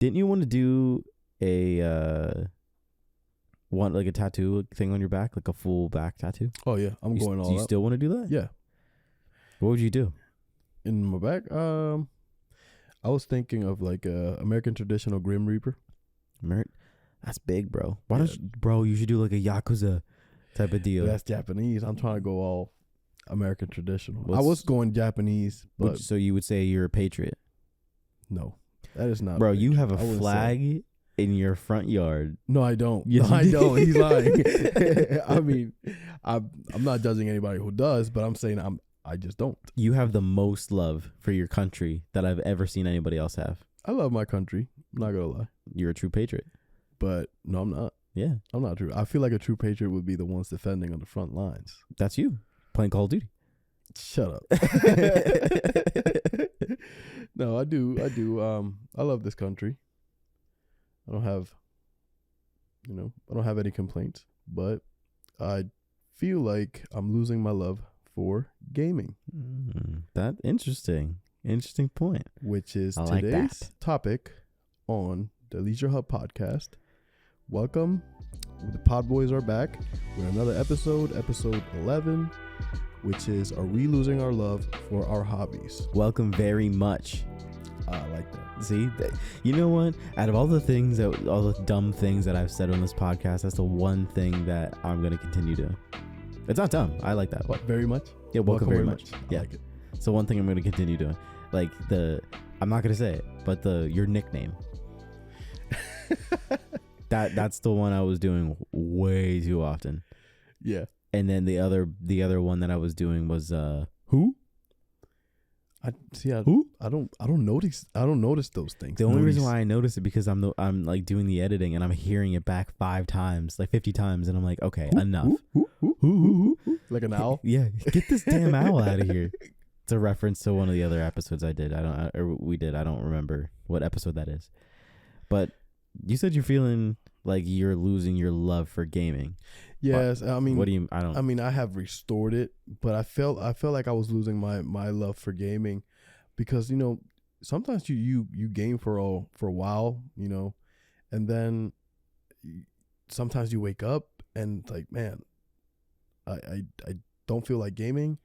Didn't you want to do a want like a tattoo thing on your back, like a full back tattoo? Oh yeah, I'm going all Do you out. still want to do that? Yeah. What would you do? In my back, I was thinking of like a American traditional Grim Reaper. That's big, bro. Why don't you, bro? You should do like a Yakuza type of deal. That's Japanese. I'm trying to go all American traditional. I What's- was going Japanese, but So you would say you're a patriot, no, that is not. bro? You have a I wouldn't say. flag in your front yard. No, I don't. Yes, No, I you don't. do. He's lying. I mean, I'm not judging anybody who does, but I'm saying I just don't. You have the most love for your country that I've ever seen anybody else have. I love my country. I'm not gonna lie, You're a true patriot. but no, I'm not. Yeah, I'm not true. I feel like a true patriot would be the ones defending on the front lines. that's you playing Call of Duty. Shut up. No, I do. I love this country. I don't have any complaints, but I feel like I'm losing my love for gaming, That interesting point. which is I like today's that. topic on the LeisureHub Podcast. Welcome. The Pod Boys are back with another episode 11, which is, are we losing our love for our hobbies? Welcome very much. I like that. See, you know what? Out of all the dumb things that I've said on this podcast, that's the one thing that I'm gonna continue doing. It's not dumb. I like that. What, very much? Yeah, welcome very much. I Yeah. like it. So one thing I'm gonna continue doing, like I'm not gonna say it, but your nickname. That's the one I was doing way too often. Yeah. And then the other one that I was doing was who? Who? I don't notice those things. The only reason why I notice it because I'm like doing the editing and I'm hearing it back 5 times, like 50 times, and I'm like, okay, enough. Who? Like an owl? Yeah, get this damn owl out of here. It's a reference to one of the other episodes I did. I don't remember what episode that is. But you said you're feeling like you're losing your love for gaming. Yes, I mean, what do you? I mean, I have restored it, but I felt like I was losing my love for gaming, because sometimes you game for a while, and then sometimes you wake up and like, man, I don't feel like gaming,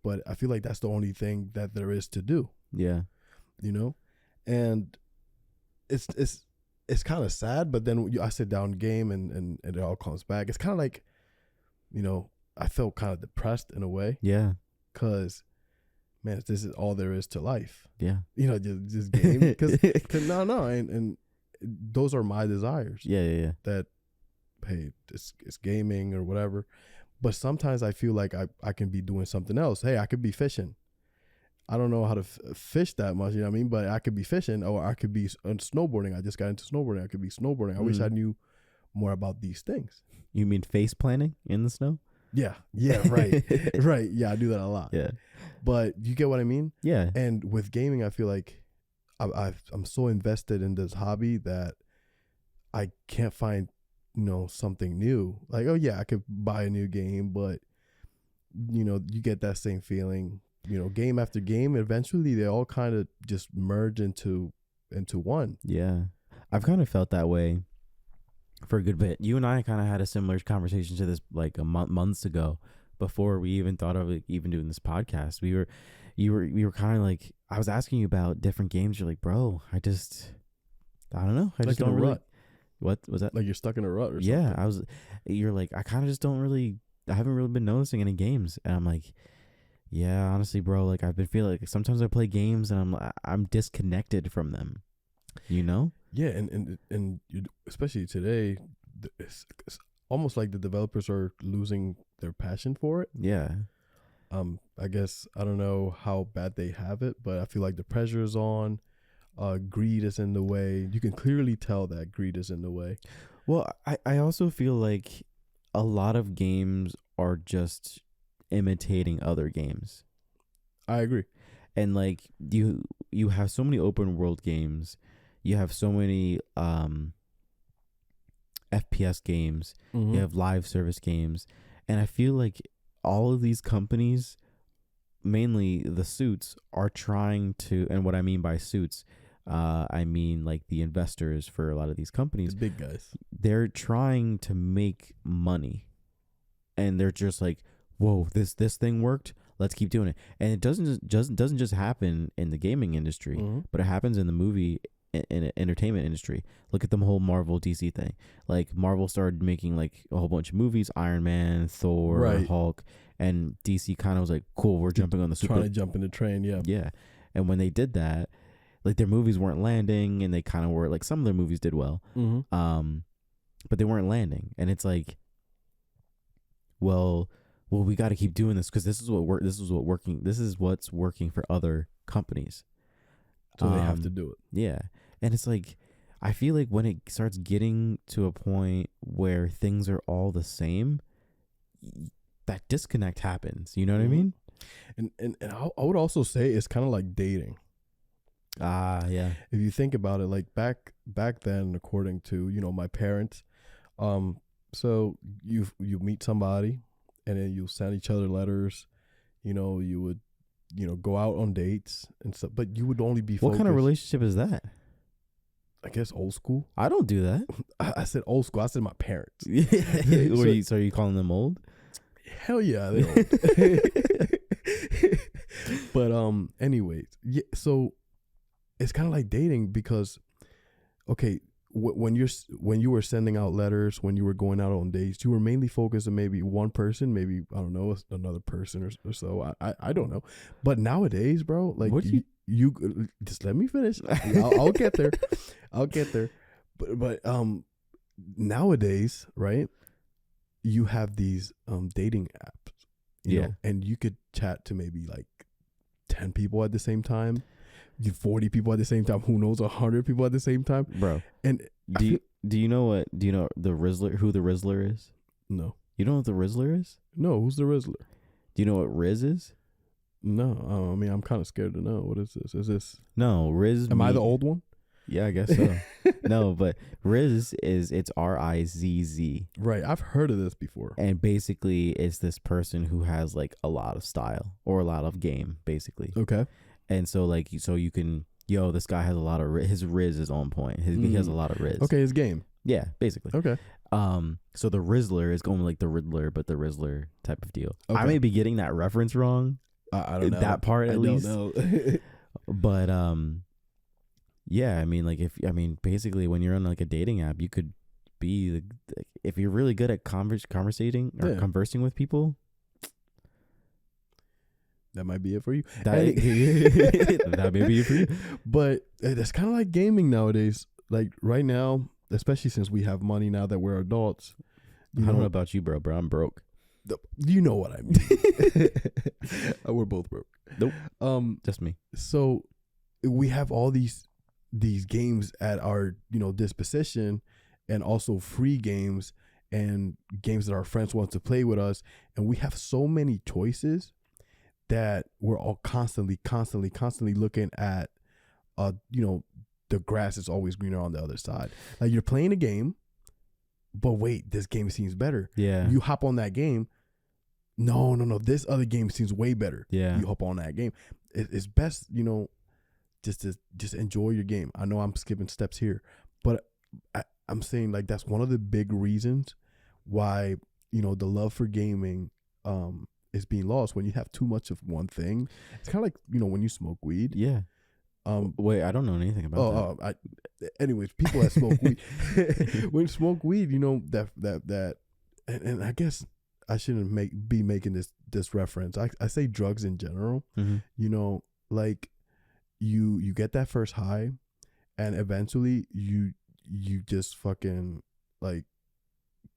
but I feel like that's the only thing that there is to do. Yeah, and it's kind of sad, but then I sit down game and it all comes back. It's kind of like, I felt kind of depressed in a way. Yeah. Cause, man, this is all there is to life. Yeah. Just game. Cause no, and those are my desires. Yeah. That, hey, it's gaming or whatever. But sometimes I feel like I can be doing something else. Hey, I could be fishing. I don't know how to fish that much, you know what I mean? But I could be fishing, or I could be snowboarding. I just got into snowboarding. I could be snowboarding. I wish I knew more about these things. You mean face planting in the snow? Yeah, right. Right. Yeah, I do that a lot. Yeah. But you get what I mean? Yeah. And with gaming, I feel like I'm so invested in this hobby that I can't find, something new. Like, oh yeah, I could buy a new game, but you get that same feeling. Game after game, eventually they all kind of just merge into one. Yeah. I've kind of felt that way for a good bit. You and I kind of had a similar conversation to this like months ago, before we even thought of even doing this podcast. You were kind of like, I was asking you about different games. You're like, bro, I don't know. I Like just in a don't really. rut. What was that? Like you're stuck in a rut or something. Yeah, you're like, I kind of just don't really, I haven't really been noticing any games. And I'm like, yeah, honestly, bro, like I've been feeling like sometimes I play games and I'm disconnected from them, Yeah, and especially today, it's almost like the developers are losing their passion for it. Yeah. I guess I don't know how bad they have it, but I feel like the pressure is on. Greed is in the way. You can clearly tell that greed is in the way. Well, I also feel like a lot of games are just imitating other games. I agree. And like you have so many open world games, you have so many FPS games, you have live service games, and I feel like all of these companies, mainly the suits, are trying to, and what I mean by suits, I mean like the investors for a lot of these companies, The big guys. they're trying to make money, and they're just like, whoa, this thing worked, let's keep doing it. And it doesn't just happen in the gaming industry, but it happens in the movie in entertainment industry. Look at the whole Marvel DC thing. Like Marvel started making like a whole bunch of movies, Iron Man, Thor, Right. Hulk, and DC kind of was like, cool, we're jumping on the super. Trying to jump in the train, yeah. Yeah. And when they did that, like their movies weren't landing, and they kind of were like, some of their movies did well, but they weren't landing. And it's like, well, we got to keep doing this because this is what's working for other companies. So they have to do it. Yeah. And it's like, I feel like when it starts getting to a point where things are all the same, that disconnect happens. You know what I mean? And I would also say it's kind of like dating. Yeah. If you think about it, like back then, according to, my parents, so you meet somebody and then you send each other letters, you would, go out on dates and stuff, but you would only be focused. What kind of relationship is that? I guess old school. I don't do that. I said old school. I said my parents. So are you calling them old? Hell yeah, they're old. But anyways, yeah. So it's kind of like dating because, okay, when you were sending out letters, when you were going out on dates, you were mainly focused on maybe one person, maybe I don't know, another person or so. I don't know. But nowadays, bro, like you just let me finish. I'll get there. I'll get there. But nowadays, right? You have these dating apps, you know, and you could chat to maybe like 10 people at the same time, 40 people at the same time. Who knows, 100 people at the same time, bro. And do you know the Rizzler? Who the Rizzler is? No. You don't know what the Rizzler is? No. Who's the Rizzler? Do you know what Riz is? No. I mean, I'm kind of scared to know. What is this? Is this? No, Riz. Am I the old one? Yeah, I guess so. No, but Riz it's RIZZ. Right. I've heard of this before. And basically, it's this person who has like a lot of style or a lot of game, basically. Okay. And so like, you can, this guy has a lot of his Riz is on point. He has a lot of Riz. Okay, his game. Yeah, basically. Okay. So the Rizzler is going like the Riddler, but the Rizzler type of deal. Okay. I may be getting that reference wrong. I don't know that part at least. Don't know. But yeah, I mean, basically, when you're on like a dating app, you could be if you're really good at conversing or conversing with people. That might be it for you. That may be it for you. But it's kind of like gaming nowadays. Like right now, especially since we have money now that we're adults. I don't know about you, bro. I'm broke. You know what I mean. We're both broke. Nope. Just me. So we have all these games at our disposition, and also free games and games that our friends want to play with us, and we have so many choices that we're all constantly looking at. The grass is always greener on the other side. Like you're playing a game, but wait, this game seems better. Yeah. You hop on that game. No. This other game seems way better. Yeah. You hop on that game. It's best, just enjoy your game. I know I'm skipping steps here, but I'm saying like that's one of the big reasons why the love for gaming is being lost when you have too much of one thing. It's kind of like when you smoke weed. Yeah. Wait, I don't know anything about that. Anyways, people that smoke weed, when you smoke weed, that, and I guess I shouldn't be making this reference. I say drugs in general. Mm-hmm. Like you get that first high, and eventually you just fucking like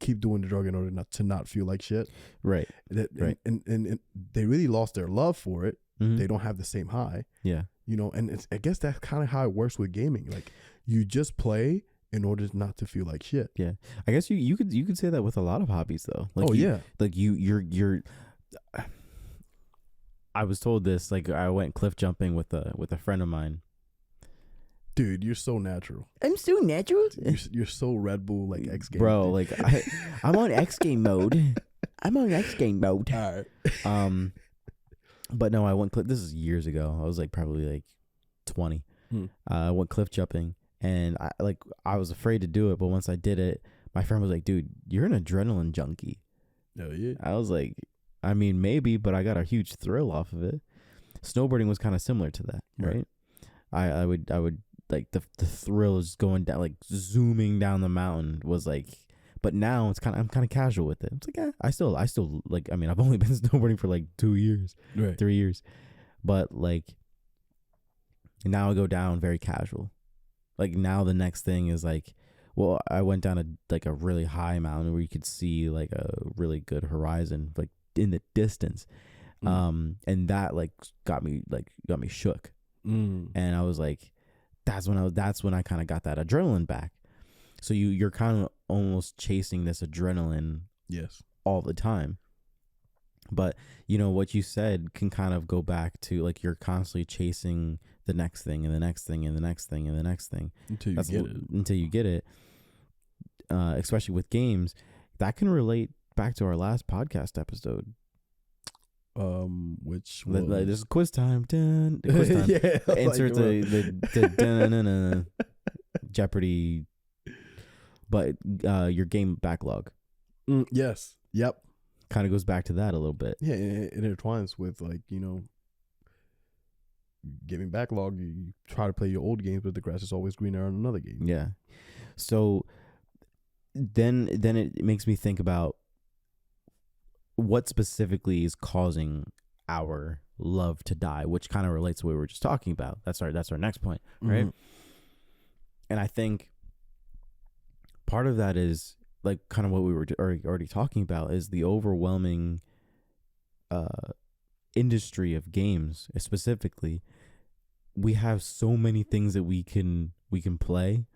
keep doing the drug in order not feel like shit. Right. Right. And they really lost their love for it. Mm-hmm. They don't have the same high. Yeah. And I guess that's kind of how it works with gaming. Like you just play in order not to feel like shit. Yeah. I guess you could say that with a lot of hobbies though. Like you're I was told this, like I went cliff jumping with a friend of mine. Dude, you're so natural. I'm so natural. You're so Red Bull like X game. Bro, like I'm on X game mode. I'm on X game mode. All right. But no, I went cliff. This is years ago. I was like probably like 20. I went cliff jumping, and I was afraid to do it, but once I did it, my friend was like, dude, you're an adrenaline junkie. Oh yeah. I was like, I mean, maybe, but I got a huge thrill off of it. Snowboarding was kind of similar to that, right? I would like the thrill is going down, like zooming down the mountain was like, but now I'm kind of casual with it. It's like, I still like, I mean, I've only been snowboarding for like 2 years, 3 years, but like now I go down very casual. Like now the next thing is like, well, I went down a really high mountain where you could see like a really good horizon, like in the distance. And that like got me shook. And I was like, that's when I kind of got that adrenaline back. So you're kind of almost chasing this adrenaline all the time. But you know what you said can kind of go back to like you're constantly chasing the next thing and the next thing and the next thing and the next thing until you get it. Especially with games, that can relate back to our last podcast episode. Which was... this is quiz time. Quiz time. Insert the Jeopardy, but your game backlog. Yes. Yep. Kind of goes back to that a little bit. Yeah, it intertwines with like, you know, gaming backlog. You try to play your old games, but the grass is always greener on another game. Yeah. So then it makes me think about what specifically is causing our love to die, which kind of relates to what we were just talking about. That's our next point, right? And I think part of that is like kind of what we were already talking about is the overwhelming industry of games. Specifically, we have so many things that we can play.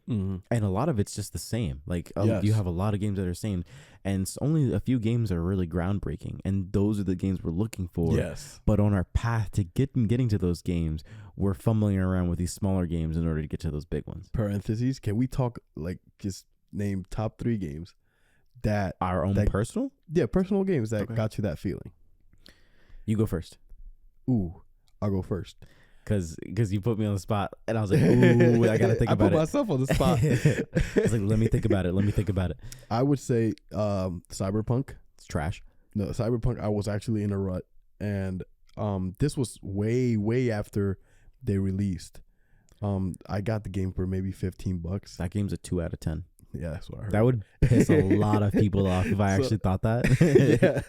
And a lot of it's just the same. Like you have a lot of games that are the same, and only a few games are really groundbreaking. And those are the games we're looking for. Yes. But on our path to getting to those games, we're fumbling around with these smaller games in order to get to those big ones. Parentheses. Can we talk like just name top 3 games that our own personal? Yeah, personal games that got you that feeling. You go first. Ooh, I'll go first. Because you put me on the spot, and I was like, ooh, I gotta think about it. I put myself on the spot. I was like, let me think about it. I would say Cyberpunk. It's trash. No, Cyberpunk, I was actually in a rut, and this was way after they released. I got the game for maybe $15. That game's a 2 out of 10. Yeah, that's what I heard. That would piss a lot of people off if I actually thought that. Yeah.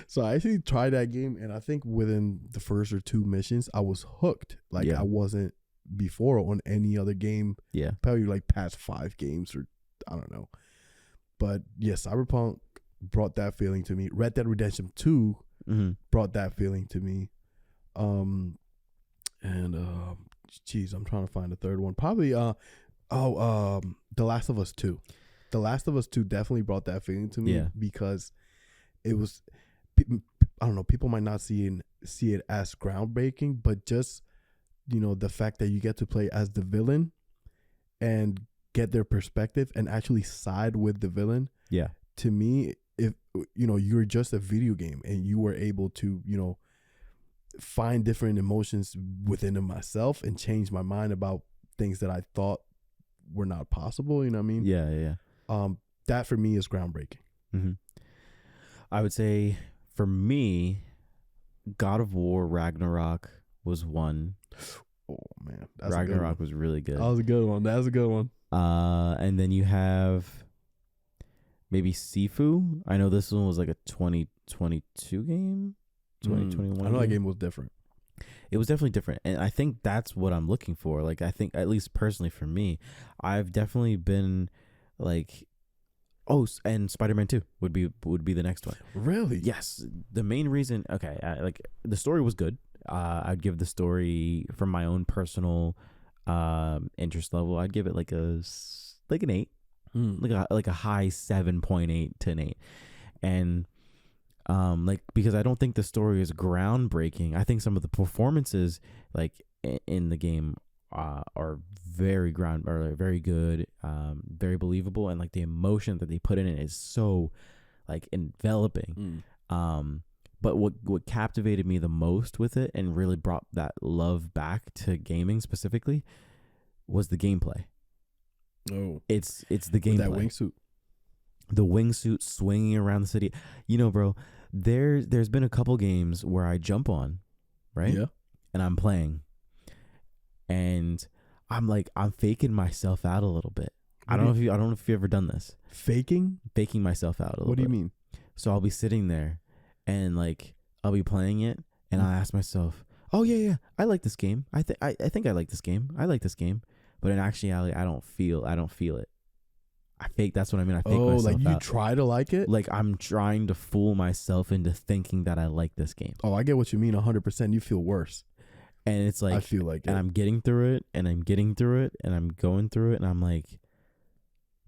So I actually tried that game, and I think within the first or 2 missions, I was hooked. Like I wasn't before on any other game. Yeah. Probably like past 5 games or I don't know. But yeah, Cyberpunk brought that feeling to me. Red Dead Redemption 2 brought that feeling to me. Geez, I'm trying to find a third one. Probably The Last of Us 2. The Last of Us 2 definitely brought that feeling to me because it was, I don't know, people might not see it as groundbreaking, but just, you know, the fact that you get to play as the villain and get their perspective and actually side with the villain. Yeah. To me, if, you know, you're just a video game and you were able to, you know, find different emotions within myself and change my mind about things that I thought were not possible, you know what I mean? Yeah. That for me is groundbreaking. I would say for me, God of War Ragnarok was one. Oh man, Ragnarok was really good. That was a good one. And then you have maybe Sifu. I know this one was like a 2022 game, 2021. I know that game was different. It was definitely different, and I think that's what I'm looking for. Like, I think, at least personally for me, I've definitely been like, and Spider-Man 2 would be the next one. Really? Yes. The main reason, like the story was good. I'd give the story from my own personal interest level, I'd give it like an 8, like a high 7.8 to an 8, and like, because I don't think the story is groundbreaking. I think some of the performances like in the game are very very good, very believable, and like the emotion that they put in it is so like enveloping. But what captivated me the most with it and really brought that love back to gaming specifically was the gameplay. Oh, it's the gameplay. That wingsuit. The wingsuit swinging around the city. You know, bro, there's been a couple games where I jump on, right? Yeah. And I'm playing. And I'm faking myself out a little bit. I don't know if you've ever done this. Faking Myself out a little bit. What do you mean? So I'll be sitting there and like I'll be playing it and I'll ask myself, "Oh yeah, I like this game. I think I like this game. I like this game." But in actuality, I don't feel it. I fake. That's what I mean. I fake myself like you out. try to like it? Like I'm trying to fool myself into thinking that I like this game. Oh, I get what you mean. 100%. You feel worse. And it's like, I feel like and it. I'm getting through it and I'm getting through it and I'm going through it. And I'm like,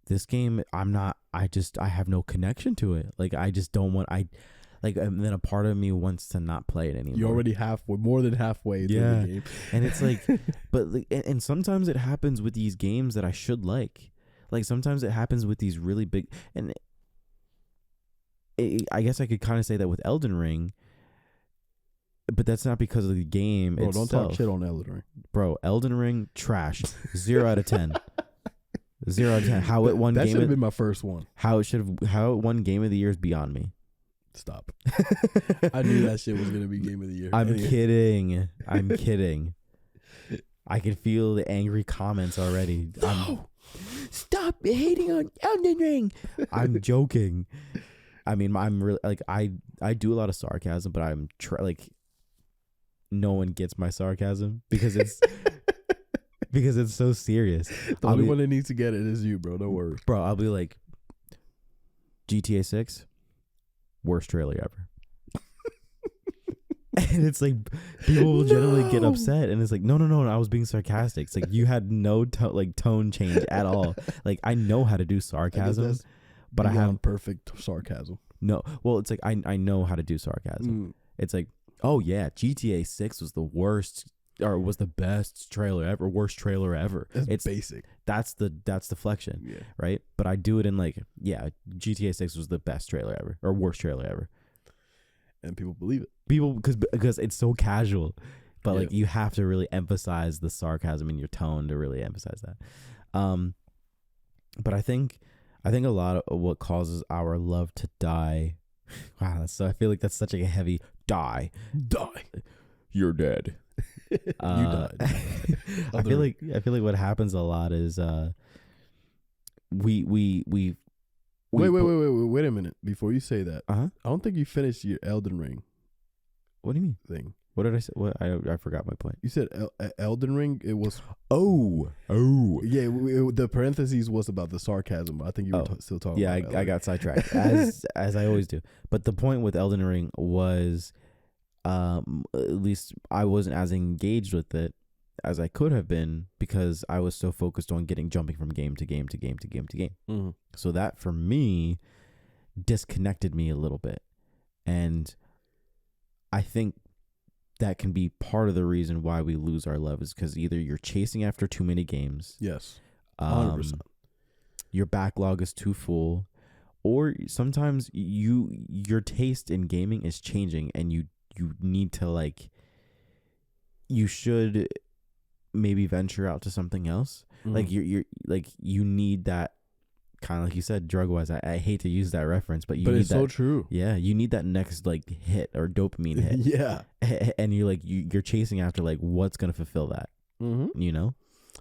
this game, I have no connection to it. Like, I just don't want, and then a part of me wants to not play it anymore. You're already more than halfway through the game. And it's like, but like, and sometimes it happens with these games that I should like. Like sometimes it happens with these really big, and I guess I could kind of say that with Elden Ring, but that's not because of the game itself. Don't talk shit on Elden Ring. Bro, Elden Ring, trash. 0 out of 10. 0 out of 10. How it won that game should have been my first one. How it won game of the year is beyond me. Stop. I knew that shit was gonna be game of the year. I'm kidding. I can feel the angry comments already. Stop hating on Elden Ring. I'm joking. I mean, I'm really like I do a lot of sarcasm, but I'm no one gets my sarcasm because it's because it's so serious. The only one that needs to get it is you, bro. Don't worry, bro. I'll be like, GTA 6, worst trailer ever. And it's like people will generally get upset, and it's like no, I was being sarcastic. It's like you had no tone change at all. Like I know how to do sarcasm, but I have perfect sarcasm. No, well, it's like I know how to do sarcasm. It's like, oh yeah, GTA 6 was the worst or was the best trailer ever, worst trailer ever. It's basic. That's deflection, right? But I do it in like, yeah, GTA 6 was the best trailer ever or worst trailer ever. And people believe it. Because it's so casual, but like you have to really emphasize the sarcasm in your tone to really emphasize that. But I think a lot of what causes our love to die. Wow, I feel like that's such a heavy die. You're dead. You died. I feel like what happens a lot is we wait a minute before you say that. I don't think you finished your Elden Ring. What do you mean thing? What did I say? What I forgot my point. You said Elden Ring. It was yeah. The parentheses was about the sarcasm, but I think you were still talking. Yeah, about I got sidetracked as I always do. But the point with Elden Ring was, at least I wasn't as engaged with it as I could have been because I was so focused on jumping from game to game to game to game to game. Mm-hmm. So that for me disconnected me a little bit, and I think that can be part of the reason why we lose our love is because either you're chasing after too many games. Yes. 100%. Your backlog is too full, or sometimes your taste in gaming is changing and you need to you should maybe venture out to something else. Mm-hmm. Like you're you need that kind of, like you said, drug wise. I hate to use that reference, but it's so true. Yeah, you need that next hit or dopamine hit. Yeah, and you're chasing after what's gonna fulfill that. Mm-hmm.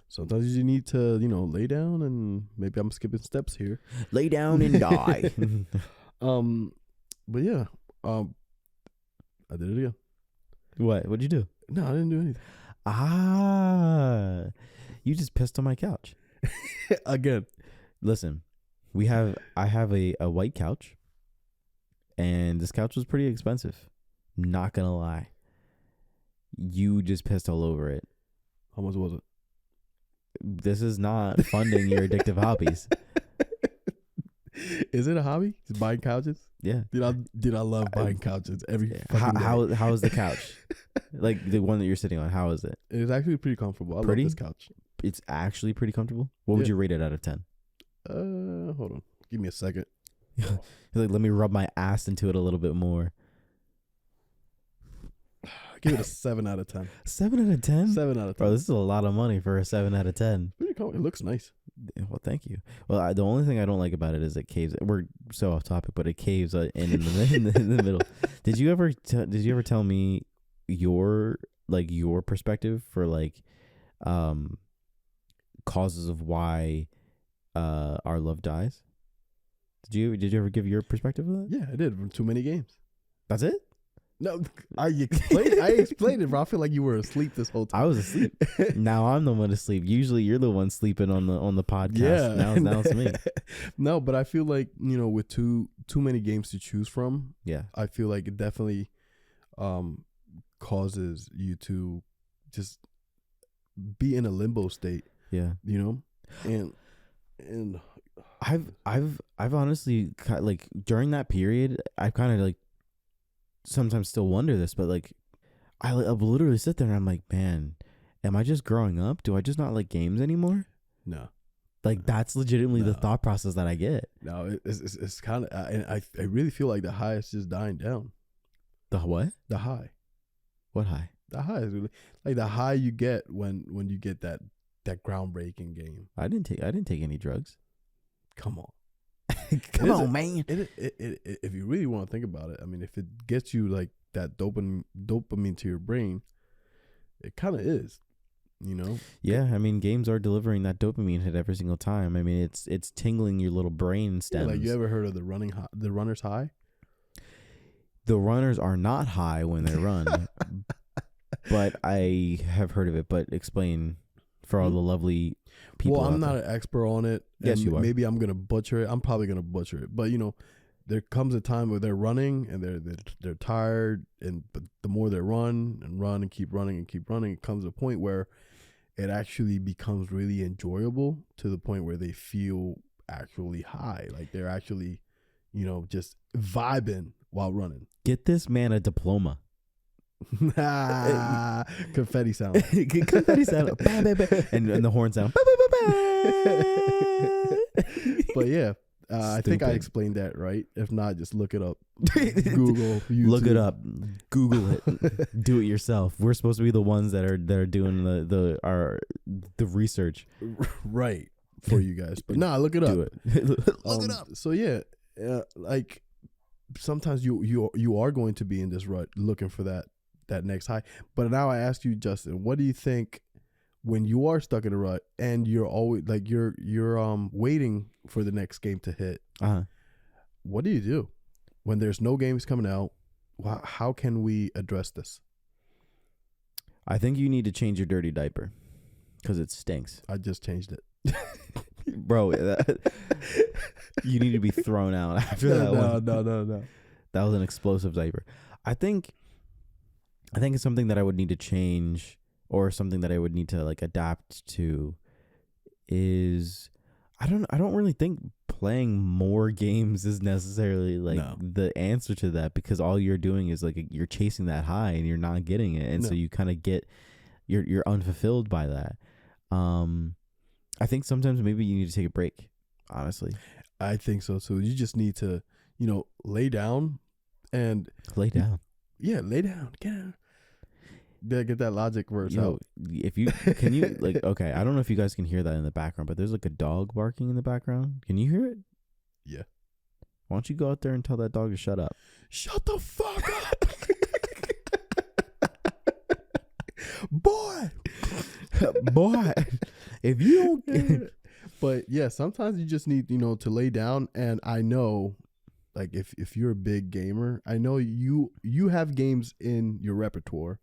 Sometimes you need to lay down, and maybe I'm skipping steps here. Lay down and die. But yeah, I did it again. What'd you do? No, I didn't do anything. You just pissed on my couch again. Listen. I have a white couch, and this couch was pretty expensive. Not gonna lie. You just pissed all over it. How much was it? This is not funding your addictive hobbies. Is it a hobby? Just buying couches? Yeah. Did I love buying couches every fucking day. How is the couch? Like the one that you're sitting on, how is it? It's actually pretty comfortable. I love this couch. It's actually pretty comfortable. What would you rate it out of 10? Hold on. Give me a second. Let me rub my ass into it a little bit more. give it a 7 out of 10. 7 out of 10? 7 out of 10. Bro, this is a lot of money for a 7 out of 10. It looks nice. Well, thank you. Well, the only thing I don't like about it is it caves. We're so off topic, but it caves in the middle. Did you ever tell me your perspective for like causes of why our love dies? Did you ever give your perspective of that? Yeah, I did. From too many games. That's it? No, I explained it, bro. I feel like you were asleep this whole time. I was asleep. Now I'm the one asleep. Usually you're the one sleeping on the podcast. Yeah. Now it's me. No, but I feel like, with too many games to choose from, Yeah. I feel like it definitely causes you to just be in a limbo state. Yeah. And I've honestly, like, during that period, I've kind of like sometimes still wonder this, but like I'll literally sit there and I'm like, man, am I just growing up? Do I just not like games anymore? No. Like, that's legitimately the thought process that I get. No, it's kind of, and I really feel like the high is just dying down. The what? The high. What high? The high is really like the high you get when you get that groundbreaking game. I didn't take any drugs. Come on. Come on, man. If you really want to think about it, I mean, if it gets you like that dopamine to your brain, it kind of is, Yeah, I mean, games are delivering that dopamine hit every single time. I mean, it's tingling your little brain stems. Yeah, like, you ever heard of the runner's high? The runners are not high when they run, but I have heard of it. But explain for all the lovely people. Well, I'm not an expert on it. Yes, you are. Maybe I'm gonna butcher it. I'm probably gonna butcher it. But there comes a time where they're running and they're tired, but the more they run and keep running, it comes a point where it actually becomes really enjoyable to the point where they feel actually high, like they're actually, just vibing while running. Get this man a diploma. Confetti sound. Confetti sound. Bah, bah, bah. And the horn sound. Bah, bah, bah, bah. But yeah, I think I explained that right. If not, just look it up. Google, YouTube. Look it up. Google it. Do it yourself. We're supposed to be the ones that are doing the research, right, for you guys. But look it up. Do it. Look it up. So yeah, like sometimes you are going to be in this rut looking for that next high. But now I ask you, Justin, what do you think when you are stuck in a rut and you're always like you're waiting for the next game to hit? What do you do when there's no games coming out? How can we address this? I think you need to change your dirty diaper because it stinks. I just changed it. Bro, you need to be thrown out after that one. No. That was an explosive diaper. I think it's something that I would need to change, or something that I would need to like adapt to, is I don't really think playing more games is necessarily like the answer to that, because all you're doing is like you're chasing that high and you're not getting it, and so you kind of get you're unfulfilled by that. I think sometimes maybe you need to take a break, honestly. I think so too. You just need to, lay down and lay down. Yeah, lay down. Get that logic verse out. If you can, you like, okay, I don't know if you guys can hear that in the background, but there's like a dog barking in the background. Can you hear it? Yeah. Why don't you go out there and tell that dog to shut up? Shut the fuck up. Boy. If you don't But yeah, sometimes you just need, to lay down. And I know, like, if you're a big gamer, I know you have games in your repertoire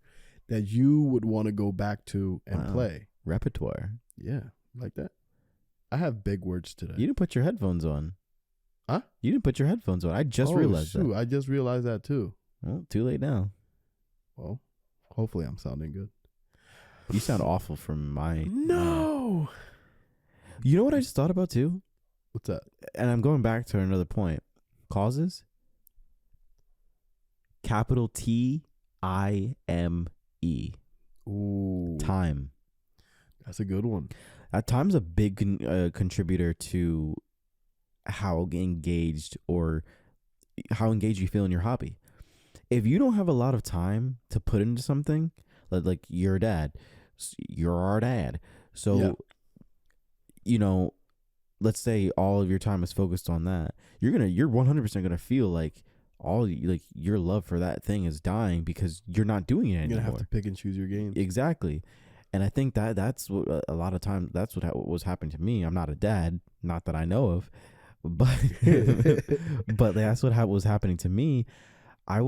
that you would want to go back to and play. Repertoire. Yeah, like that. I have big words today. You didn't put your headphones on. Huh? You didn't put your headphones on. I just realized that. I just realized that too. Well, too late now. Well, hopefully I'm sounding good. You sound awful from my... No! You know what I just thought about too? What's that? And I'm going back to another point. Causes? Capital Time. Ooh. Time. That's a good one. Time's a big contributor to how engaged you feel in your hobby. if you don't have a lot of time to put into something, like you're a dad, you're our dad. So, you know, let's say all of your time is focused on that. You're 100% gonna feel like your love for that thing is dying because you're not doing it anymore. You're gonna have to pick and choose your games. Exactly. And I think that's what a lot of times that's what was happening to me. I'm not a dad, not that I know of, but but that's what was happening to me. I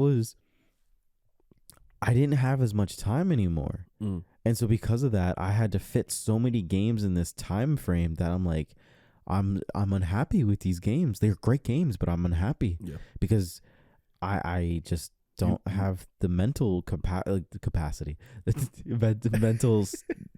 didn't have as much time anymore. And so because of that, I had to fit so many games in this time frame that I'm like, I'm unhappy with these games. They're great games, but I'm unhappy because I just don't have the mental capacity, the mental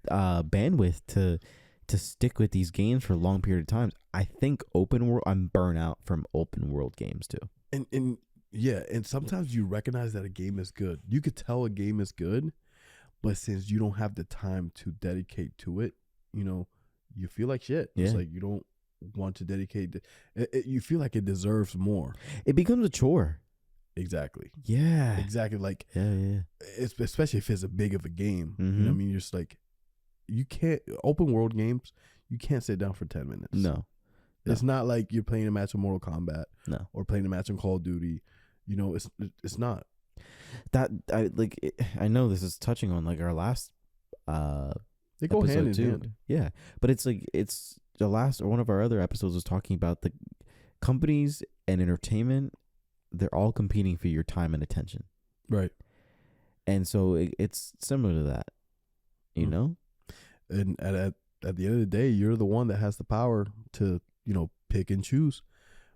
bandwidth to stick with these games for a long period of time. I think I'm burnout from open world games too. And sometimes you recognize that a game is good. You could tell a game is good, but since you don't have the time to dedicate to it, you feel like shit. Yeah. It's like you don't want to dedicate. You feel like it deserves more. It becomes a chore. Exactly. Yeah. Exactly. Like, especially if it's a big of a game. You know what I mean? You're just like, you can't, open world games, you can't sit down for 10 minutes. No. It's not like you're playing a match of Mortal Kombat. No. Or playing a match in Call of Duty. It's not. That, I know this is touching on like our last they go hand in hand. Yeah. But it's like, the last, or one of our other episodes was talking about the companies and entertainment. They're all competing for your time and attention. Right. And so it's similar to that, you know? And at the end of the day, you're the one that has the power to, pick and choose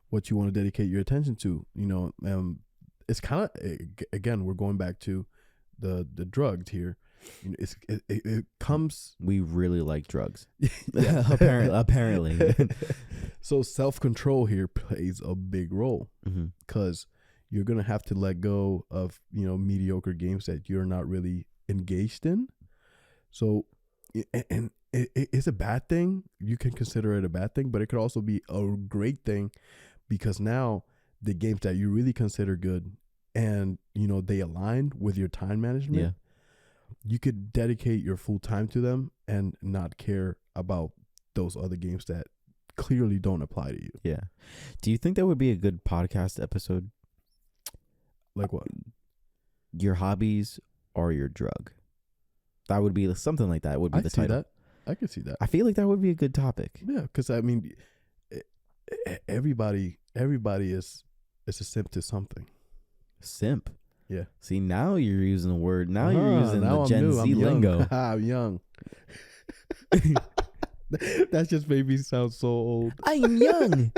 what you want to dedicate your attention to. It's kind of, again, we're going back to the drugs here. It comes. We really like drugs. Apparently. So self-control here plays a big role because you're going to have to let go of, mediocre games that you're not really engaged in. So, and it's a bad thing. You can consider it a bad thing, but it could also be a great thing because now the games that you really consider good and, they align with your time management. Yeah. You could dedicate your full time to them and not care about those other games that clearly don't apply to you. Yeah. Do you think that would be a good podcast episode? Like what? Your hobbies or your drug? That would be something like that. Would be the title. I could see that. I feel like that would be a good topic. Yeah, because I mean, everybody is a simp to something. Simp. Yeah. See, now you're using the word. Now you're using the Gen Z lingo. I'm young. That just made me sound so old. I'm young.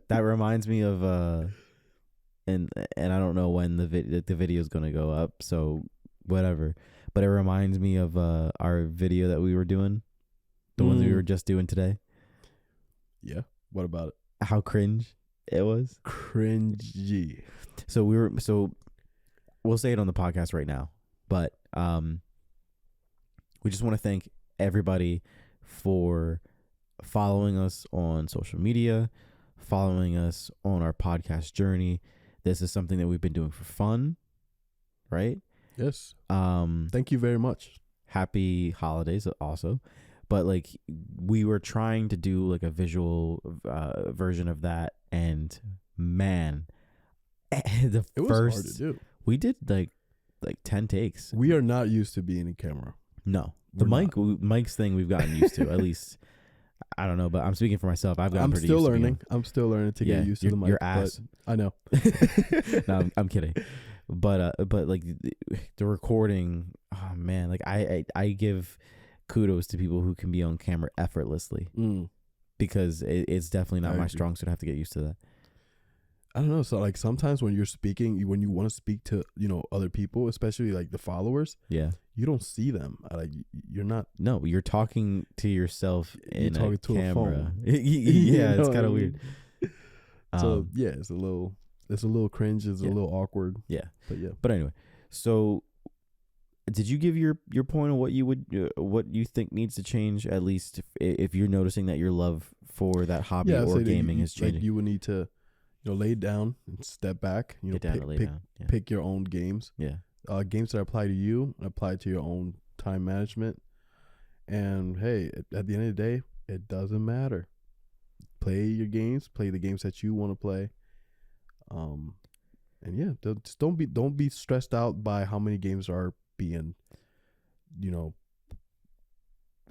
That reminds me of and I don't know when the video is gonna go up, so whatever. But it reminds me of our video that we were doing, the ones we were just doing today. Yeah. What about it? How cringe it was. Cringy. So we'll say it on the podcast right now, but we just want to thank everybody for following us on social media, following us on our podcast journey. This is something that we've been doing for fun, right? Yes. Thank you very much. Happy holidays also. But like we were trying to do like a visual version of that, and man, it was hard to do. We did like 10 takes. We are not used to being in camera. No. The mic's thing we've gotten used to. At least I don't know, but I'm speaking for myself. I'm still learning. I'm still learning to get used to the mic. Your ass. I know. No, I'm kidding. But like the recording, oh man, like I give kudos to people who can be on camera effortlessly because it's definitely not my strong suit. I have to get used to that. I don't know. So like sometimes when you're speaking, when you want to speak to, other people, especially like the followers, you don't see them. Like you're not. No, you're talking to yourself in a camera. A phone. Yeah, it's kind of weird. So yeah, it's a little cringe. It's a little awkward. Yeah. But anyway, so did you give your point on what you think needs to change, at least if you're noticing that your love for that hobby or gaming is changing? Like you would need to, lay down and step back. Get down and lay down. Yeah. Pick your own games. Yeah. Games that apply to you, apply to your own time management. And hey, at the end of the day, it doesn't matter. Play your games. Play the games that you want to play. And yeah, just don't be stressed out by how many games are being,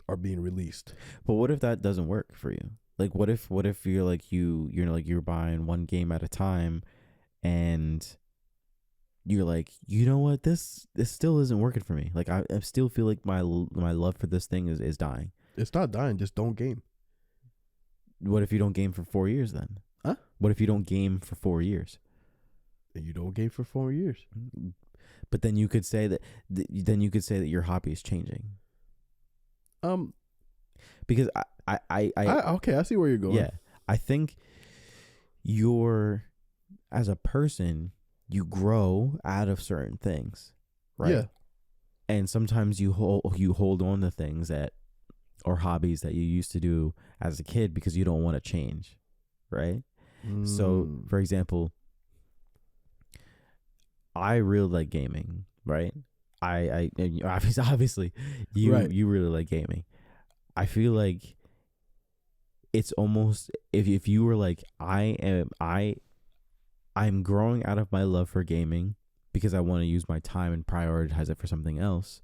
are being released. But what if that doesn't work for you? Like, what if you're like you're buying one game at a time, and you're like, you know what, this still isn't working for me. Like, I still feel like my love for this thing is dying. It's not dying. Just don't game. What if you don't game for 4 years then? Huh? What if you don't game for 4 years? And you don't game for 4 years. But then you could say that your hobby is changing. Because I okay, I see where you're going. Yeah, I think as a person, you grow out of certain things, right? Yeah. And sometimes you hold on to things or hobbies that you used to do as a kid because you don't want to change, right? So, for example, I really like gaming, right? I obviously you really like gaming. I feel like it's almost if you were like, I'm growing out of my love for gaming because I want to use my time and prioritize it for something else.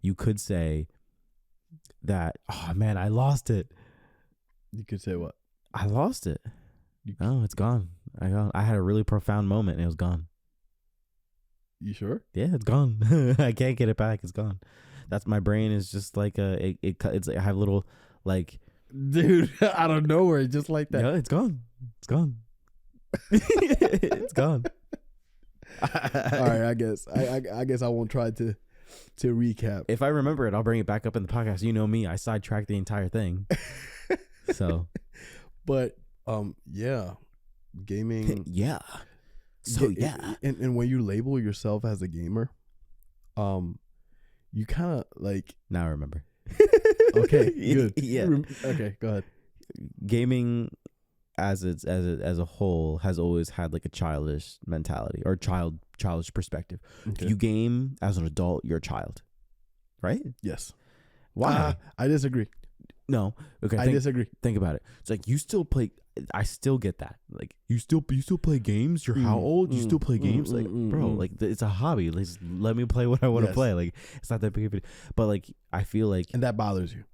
You could say that, oh man, I lost it. You could say what? I lost it. Oh, it's gone. I had a really profound moment and it was gone. You sure? Yeah, it's gone. I can't get it back. It's gone. That's my brain is just like it's like I have little like, dude, out of nowhere, just like that. Yeah, it's gone. It's gone. It's gone. All right, I guess I won't try to recap. If I remember it, I'll bring it back up in the podcast. You know me, I sidetracked the entire thing. So, but yeah, gaming. Yeah. So yeah, and when you label yourself as a gamer, you kind of like. Now I remember. Okay, good. Yeah. Okay, go ahead. Gaming as a whole has always had like a childish mentality or childish perspective. Okay. If you game as an adult, you're a child, right? Yes. Why? I disagree. No. Okay. I disagree. Think about it. It's like you still play. I still get that. Like you still play games. You're how old? You still play games? Like bro, like it's a hobby. Let me play what I want to play. Like it's not that big of a. But like I feel like, and that bothers you.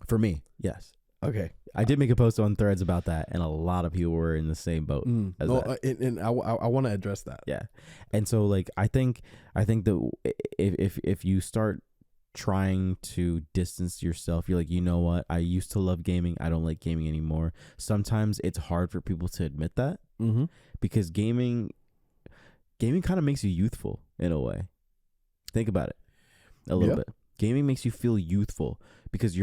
For me, yes. Okay. I did make a post on Threads about that, and a lot of people were in the same boat as that. And I want to address that. Yeah, and so like I think that if you start trying to distance yourself, you're like, you know what? I used to love gaming. I don't like gaming anymore. Sometimes it's hard for people to admit that because gaming kind of makes you youthful in a way. Think about it a little bit. Gaming makes you feel youthful because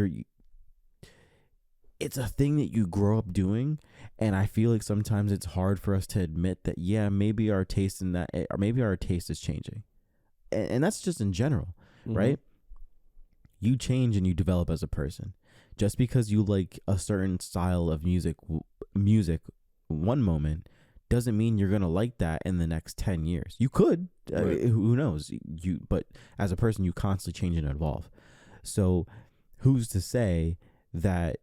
it's a thing that you grow up doing, and I feel like sometimes it's hard for us to admit that maybe our taste in that, or maybe our taste is changing, and that's just in general, right? You change and you develop as a person. Just because you like a certain style of music one moment doesn't mean you're gonna like that in the next 10 years. You could, who knows? But as a person, you constantly change and evolve. So who's to say that,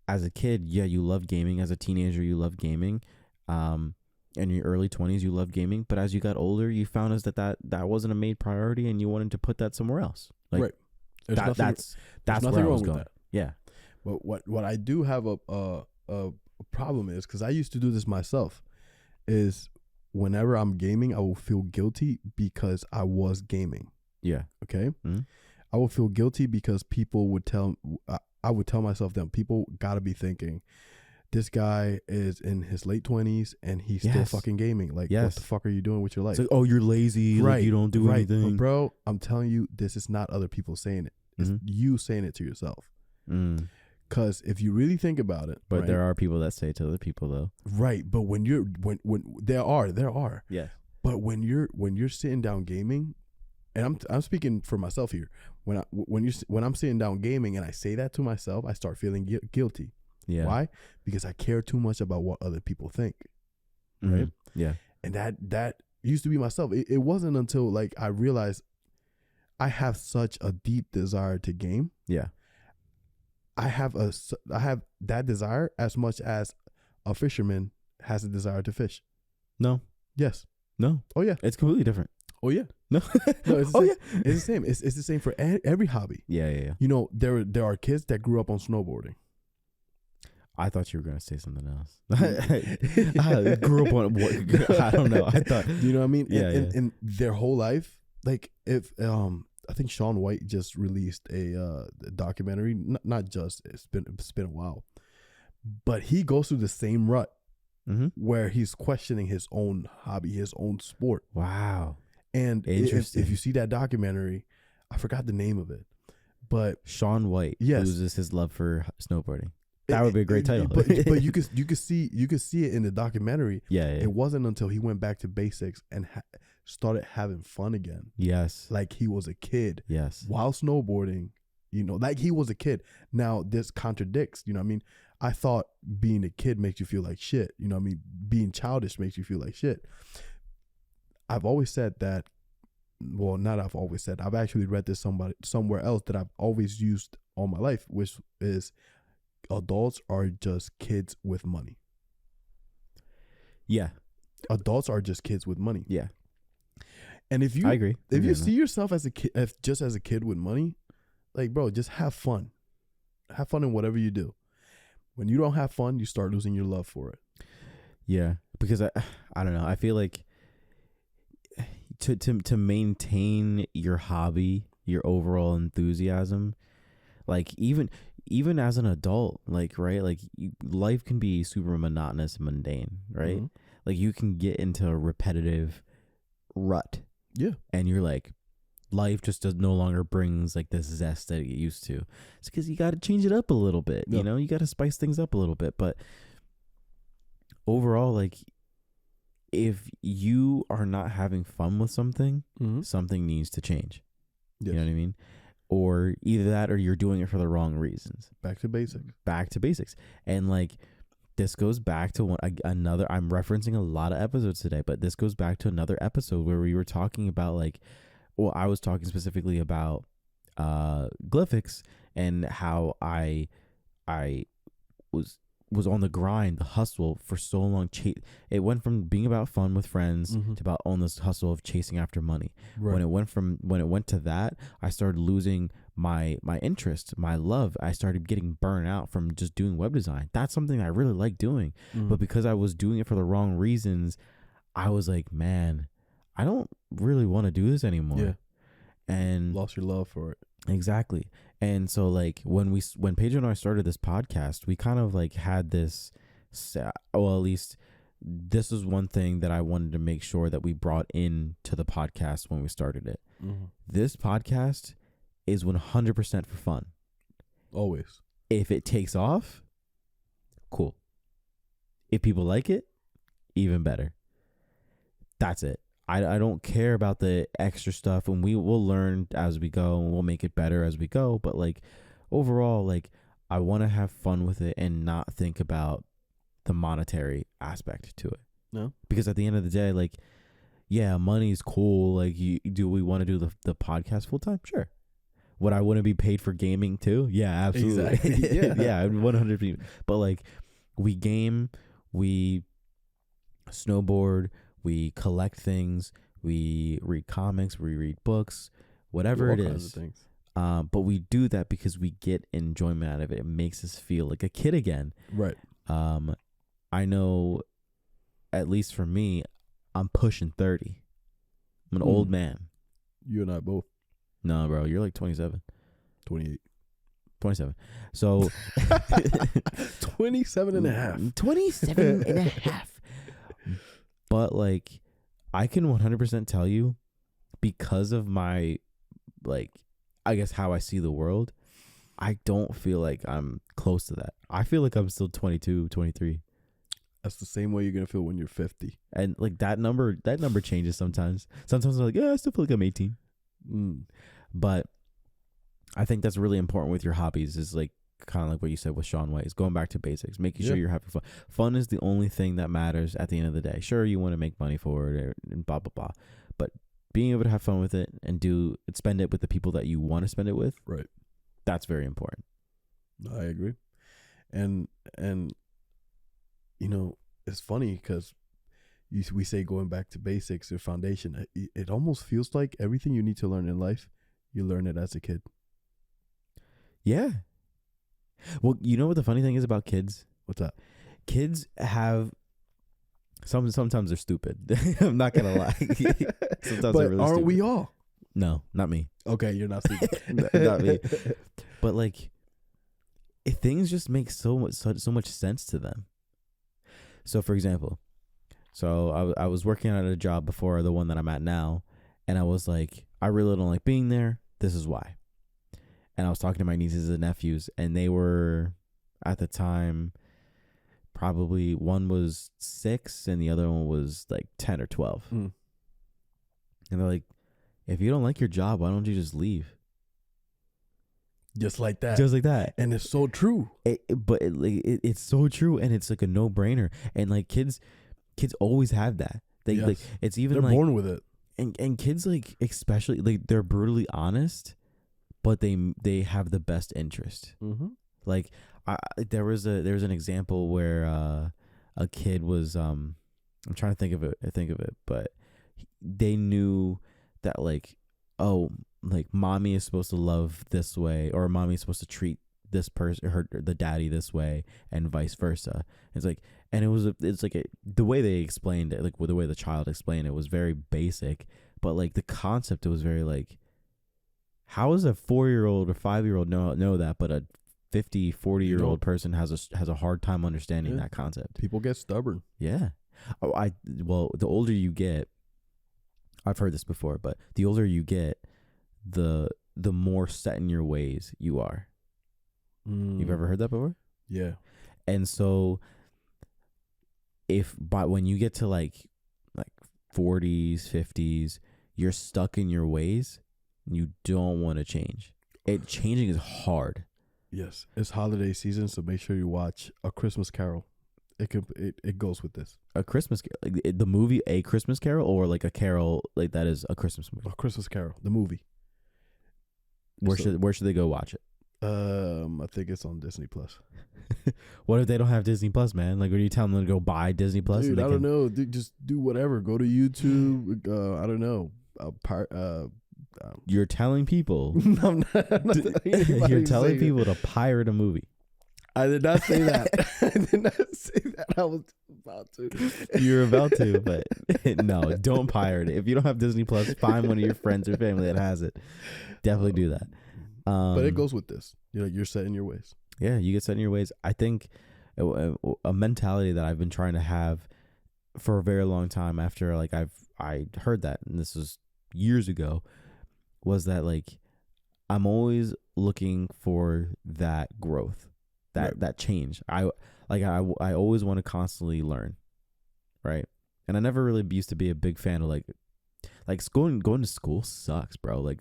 as a kid, you love gaming. As a teenager, you love gaming. In your early 20s, you love gaming. But as you got older, you found out that wasn't a made priority, and you wanted to put that somewhere else. Like, right. That's where I was going. Yeah. But what I do have a problem is, because I used to do this myself, is whenever I'm gaming, I will feel guilty because I was gaming. Yeah. Okay. I will feel guilty because people would I would tell myself that people gotta be thinking, this guy is in his late 20s and he's still fucking gaming. Like, what the fuck are you doing with your life? It's like, oh, you're lazy. Right. Like, you don't do anything. But bro, I'm telling you, this is not other people saying it. It's you saying it to yourself. Because if you really think about it. But there are people that say it to other people, though. Right. But when there are. Yeah. But when you're sitting down gaming, and I'm speaking for myself here. When I'm sitting down gaming and I say that to myself, I start feeling guilty. Yeah. Why? Because I care too much about what other people think. Mhm. Right? Yeah. And that used to be myself. It wasn't until like I realized I have such a deep desire to game. Yeah. I have that desire as much as a fisherman has a desire to fish. No. Yes. No. Oh yeah. It's completely different. Oh yeah. No. No. It's the Oh same. yeah. It's the same. It's the same for every hobby. Yeah. Yeah. Yeah. You know, there are kids that grew up on snowboarding. I thought you were gonna say something else. I grew up on what? I don't know. I thought. You know what I mean? Yeah, And their whole life, like if I think Shaun White just released a documentary. Not just. It's been a while, but he goes through the same rut where he's questioning his own hobby, his own sport. Wow. And Interesting. if you see that documentary, I forgot the name of it, but Shaun White loses his love for snowboarding. That would be a great title. But you could see it in the documentary. Yeah. It wasn't until he went back to basics and started having fun again. Yes. Like he was a kid. Yes. While snowboarding, you know, like he was a kid. Now this contradicts, you know what I mean? I thought being a kid makes you feel like shit. You know what I mean? Being childish makes you feel like shit. I've always said that, well, not I've always said, I've actually read this somewhere else that I've always used all my life, which is adults are just kids with money. Yeah. Adults are just kids with money. Yeah. And if you, I agree. If you see yourself as a kid, just as a kid with money, like, bro, just have fun. Have fun in whatever you do. When you don't have fun, you start losing your love for it. Yeah, because I don't know. I feel like to maintain your hobby, your overall enthusiasm, like even as an adult, like, right, like life can be super monotonous and mundane, right? Mm-hmm. Like you can get into a repetitive rut. Yeah. And you're like, life just no longer brings like this zest that it used to. It's because you got to change it up a little bit. Yeah. You know, you got to spice things up a little bit. But overall, like, if you are not having fun with something, something needs to change. Yes. You know what I mean? Or either that or you're doing it for the wrong reasons. Back to basics. Back to basics. And like, this goes back to another, I'm referencing a lot of episodes today, but this goes back to another episode where we were talking about like, well, I was talking specifically about glyphics and how I was on the grind, the hustle for so long. It went from being about fun with friends to about on this hustle of chasing after money. Right. When it went to that, I started losing my interest, my love. I started getting burnt out from just doing web design. That's something I really like doing, but because I was doing it for the wrong reasons, I was like, man, I don't really want to do this anymore. Yeah. And lost your love for it. Exactly. And so like when Pedro and I started this podcast, we kind of like had this, well, at least this is one thing that I wanted to make sure that we brought in to the podcast when we started it. This podcast is 100% for fun. Always. If it takes off, cool. If people like it, even better. That's it. I don't care about the extra stuff, and we'll learn as we go, and we'll make it better as we go. But like overall, like I want to have fun with it and not think about the monetary aspect to it. No, because at the end of the day, like, yeah, money's cool. Like, do we want to do the podcast full time? Sure. Would I want to be paid for gaming too? Yeah, absolutely. Exactly. Yeah, 100%. But like, we game, we snowboard, we collect things, we read comics, we read books, whatever it is. But we do that because we get enjoyment out of it. It makes us feel like a kid again. Right. I know, at least for me, I'm pushing 30. I'm an old man. You and I both. No, bro, you're like 27. 28. 27. So 27 and a half. 27 and a half. But like, I can 100% tell you, because of my, like, I guess how I see the world, I don't feel like I'm close to that. I feel like I'm still 22, 23. That's the same way you're going to feel when you're 50. And like that number changes sometimes. Sometimes I'm like, yeah, I still feel like I'm 18. But I think that's really important with your hobbies, is like kind of like what you said with Sean White, is going back to basics, making sure Yeah. you're having fun. Fun is the only thing that matters at the end of the day. Sure, you want to make money for it and blah blah blah, but being able to have fun with it and spend it with the people that you want to spend it with, Right. that's very important. I agree. And you know, it's funny because we say going back to basics or foundation. It almost feels like everything you need to learn in life, you learn it as a kid. Yeah. Well, you know what the funny thing is about kids? What's that? Kids have sometimes they're stupid. I'm not gonna lie. Sometimes But they're really aren't stupid. we all? No, not me. Okay, you're not stupid. Not me. But like, things just make so much sense to them. So, for example, I was working at a job before the one that I'm at now, and I was like, I really don't like being there. This is why. And I was talking to my nieces and nephews, and they were at the time, probably one was 6 and the other one was like 10 or 12. Mm. And they're like, if you don't like your job, why don't you just leave? Just like that. Just like that. And it's so true. It's so true, and it's like a no-brainer. And like kids always have that. Yes. Like it's even They're like born with it. and kids, like, especially, like, they're brutally honest, but they have the best interest. Mm-hmm. Like there was an example where a kid was I'm trying to think of it, but they knew that, like, oh, like, mommy is supposed to love this way, or mommy is supposed to treat this person, the daddy, this way, and vice versa. It's like, and the way they explained it, like, with the way the child explained it, was very basic, but like the concept, it was very like, how is a 4-year-old or 5-year-old know that, but a 50, 40-year-old person has a hard time understanding that concept. People get stubborn. Yeah. Well, the older you get, I've heard this before, but the older you get, the more set in your ways you are. You've ever heard that before? Yeah. And so when you get to like 40s, 50s, you're stuck in your ways, you don't want to change. Changing is hard. Yes. It's holiday season, so make sure you watch A Christmas Carol. It goes with this. A Christmas, the movie A Christmas Carol, or like a carol like that is a Christmas movie. A Christmas Carol, the movie. Where should they go watch it? I think it's on Disney Plus. What if they don't have Disney Plus, man? Like, are you telling them to go buy Disney Plus? Dude, I don't know. Dude, just do whatever. Go to YouTube. I don't know. You're telling people. I'm not You're telling people to pirate a movie. I did not say that. I did not say that. I was about to. You're about to, but no, don't pirate it. If you don't have Disney Plus, find one of your friends or family that has it. Definitely do that. But it goes with this. You're set in your ways. Yeah, you get set in your ways. I think a mentality that I've been trying to have for a very long time, after like I heard that, and this was years ago, was that like I'm always looking for that growth, that change. I always want to constantly learn, right? And I never really used to be a big fan of like going to school sucks, bro. Like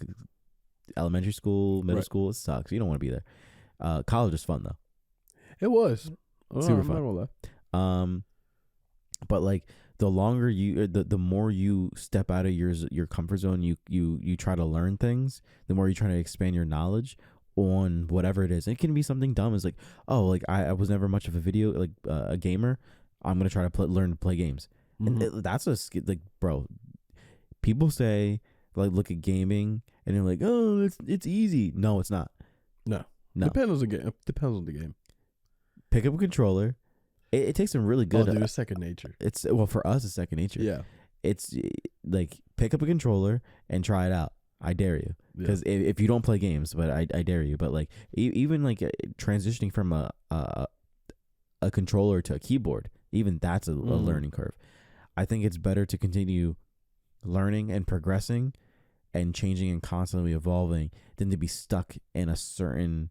elementary school, middle school, it sucks. You don't want to be there. College is fun though. It was super I'm fun. not gonna lie. But like the longer the more you step out of your comfort zone, you try to learn things, the more you try to expand your knowledge on whatever it is. It can be something dumb as like, oh, like I was never much of a gamer. I'm gonna try to learn to play games, and that's a skill. Like, bro, people say like, look at gaming and you're like, oh, it's easy. No, it's not. No. Depends on the game. Depends on the game. Pick up a controller. It takes some really good. Dude, it's second nature. For us, it's second nature. Yeah. It's like, pick up a controller and try it out. I dare you. Because if you don't play games, but I dare you. But like even like transitioning from a controller to a keyboard, even that's a learning curve. I think it's better to continue learning and progressing and changing and constantly evolving than to be stuck in a certain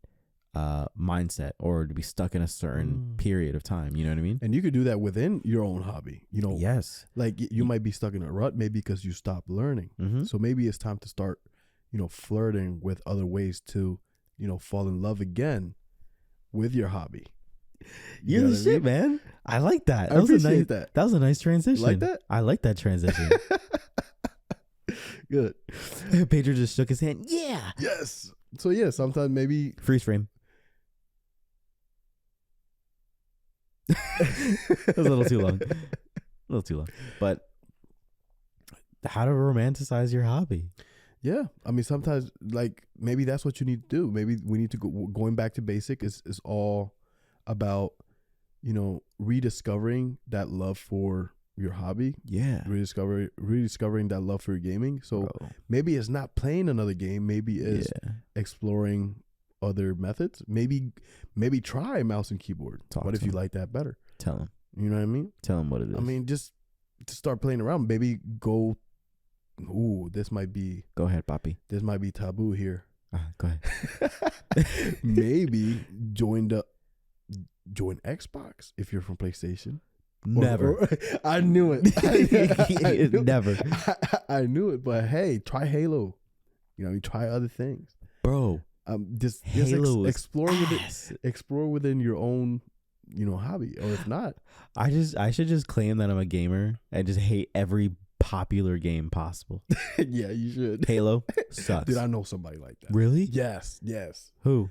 mindset, or to be stuck in a certain period of time. You know what I mean? And you could do that within your own hobby. Yes. Like you might be stuck in a rut, maybe because you stopped learning. So maybe it's time to start, flirting with other ways to, fall in love again with your hobby. You're know the what I shit, mean? man. I like that. I That was a appreciate nice. that. That was a nice transition. Like that? I like that transition. Good. Pedro just shook his hand. Yeah. Yes. So yeah, sometimes maybe Freeze frame. That was a little too long. A little too long. But how to romanticize your hobby? yeah. I mean, sometimes like maybe that's what you need to do. Maybe we need to going back to basic is all about, you know, rediscovering that love for your hobby. Yeah. Rediscovering that love for your gaming. So Bro. maybe it's not playing another game. Maybe it's exploring other methods. Maybe try mouse and keyboard. What if you like that better? Tell him. You know what I mean? Tell him what it is. I mean, just to start playing around. Maybe go. Ooh, this might be. Go ahead, Papi. This might be taboo here. Go ahead. Maybe join Xbox if you're from PlayStation. Never. I knew it. Never. I knew it. But hey, try Halo. You know, you try other things, Bro. Just Halo explore within your own, you know, hobby. Or if not, I should just claim that I'm a gamer and just hate every popular game possible. yeah, you should. Halo sucks. Dude, I know somebody like that. Really? Yes. Who?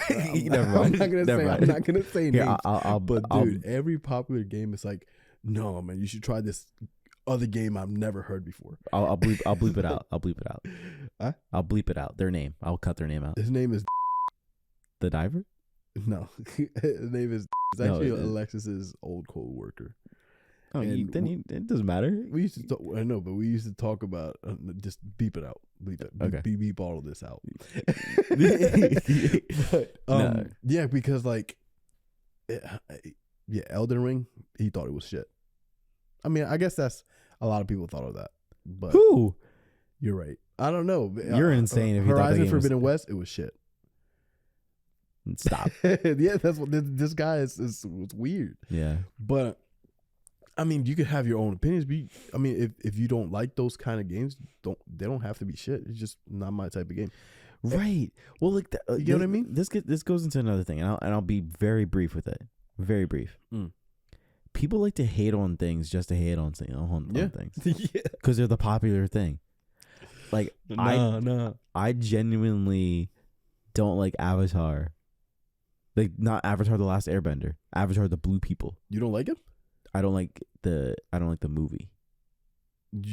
Never mind. I'm not gonna say Here, names. I'll Dude, every popular game is like, no, man, you should try this other game I've never heard before. I'll bleep it out. I'll bleep it out. Huh? I'll bleep it out. Their name. I'll cut their name out. His name is The Diver? no. His name is. It's No, actually it is. Alexis's old co-worker. Oh, And it doesn't matter. We used to talk, I know, but we used to talk about just beep it out. Bleep it. Okay. Beep all of this out. But, No. yeah, because like, Elden Ring, he thought it was shit. I mean, I guess that's a lot of people thought of that, but Who? you're right. I don't know. You're insane if you thought that Horizon game was- Forbidden West, it was shit. Stop. Yeah, that's what this guy is weird. Yeah. But I mean, you could have your own opinions. I mean, if you don't like those kind of games, they don't have to be shit. It's just not my type of game. Right. Well, like You get what I mean? This goes into another thing, and I'll be very brief with it. Very brief. People like to hate on things just to hate on things. Yeah, Because they're the popular thing. Like I genuinely don't like Avatar. Like not Avatar: The Last Airbender. Avatar: The Blue People. you don't like it? I don't like the movie.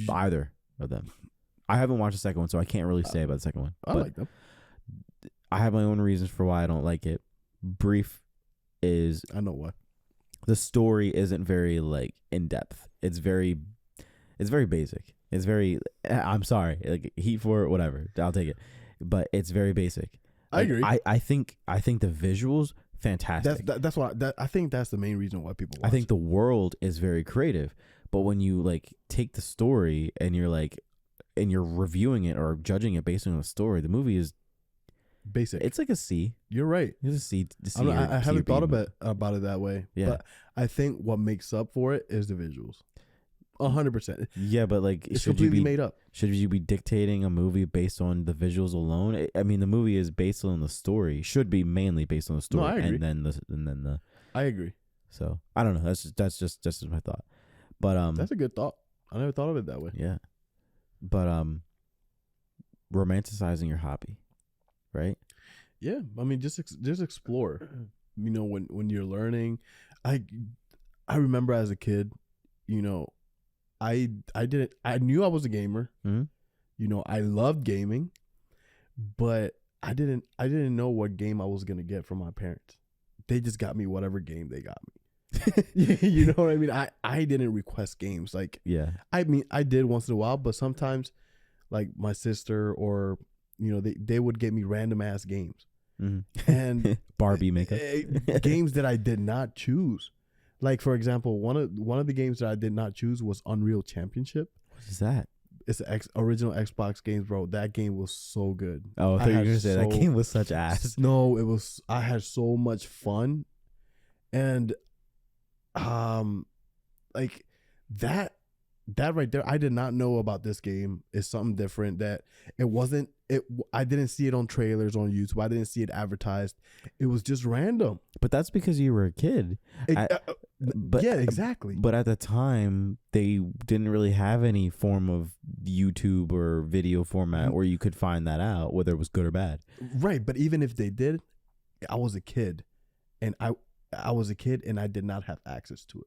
Either of them. I haven't watched the second one, so I can't really say about the second one. I like them. I have my own reasons for why I don't like it. Brief is I know why. the story isn't very like in depth. It's very basic. It's very. I'm sorry, like heat for it, whatever. I'll take it, but it's very basic. I agree. I think the visuals fantastic. That's why I think that's the main reason why people watch I think it. the world is very creative, but when you like take the story and you're like, and you're reviewing it or judging it based on the story, the movie is basic. It's like a C. You're right. It's a C. I haven't thought about it that way. Yeah. But I think what makes up for it is the visuals. 100%. Yeah, but like, It's completely made up. Should you be dictating a movie based on the visuals alone? I mean, the movie is based on the story. Should be mainly based on the story, I agree. and then the. I agree. So I don't know. That's just my thought. But That's a good thought. I never thought of it that way. yeah. But romanticizing your hobby, right? Yeah, I mean, just explore. You know, when you're learning, I remember as a kid, you know, I knew I was a gamer. Mm-hmm. You know, I loved gaming, but I didn't know what game I was gonna get from my parents. They just got me whatever game they got me. You know what I mean? I didn't request games. Like, Yeah. I mean, I did once in a while, but sometimes, like my sister or, you know, they would get me random ass games. Mm-hmm. And Barbie makeup. games that I did not choose. Like, for example, one of the games that I did not choose was Unreal Championship. What is that? It's the original Xbox games, bro. That game was so good. Oh, I thought you were had gonna say that so- game was such ass. No, it was. I had so much fun, and like that right there, I did not know about this game. Is something different that it wasn't. I didn't see it on trailers on YouTube. I didn't see it advertised. It was just random. But that's because you were a kid. But yeah, exactly. But at the time, they didn't really have any form of YouTube or video format where you could find that out, whether it was good or bad. Right. But even if they did, I was a kid, and I was a kid, and I did not have access to it.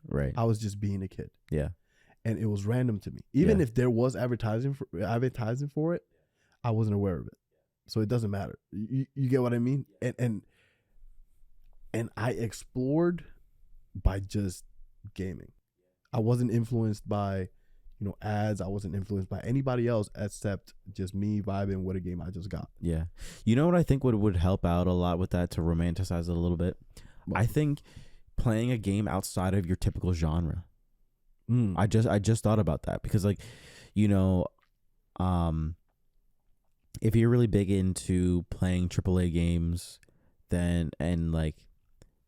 Right. I was just being a kid. Yeah. And it was random to me. Even if there was advertising for it, I wasn't aware of it. So it doesn't matter. You get what I mean? And I explored by just gaming. I wasn't influenced by, ads. I wasn't influenced by anybody else except just me vibing with a game I just got. Yeah. You know what I think would help out a lot with that, to romanticize it a little bit? I think playing a game outside of your typical genre. I just thought about that because, like, if you're really big into playing AAA games, then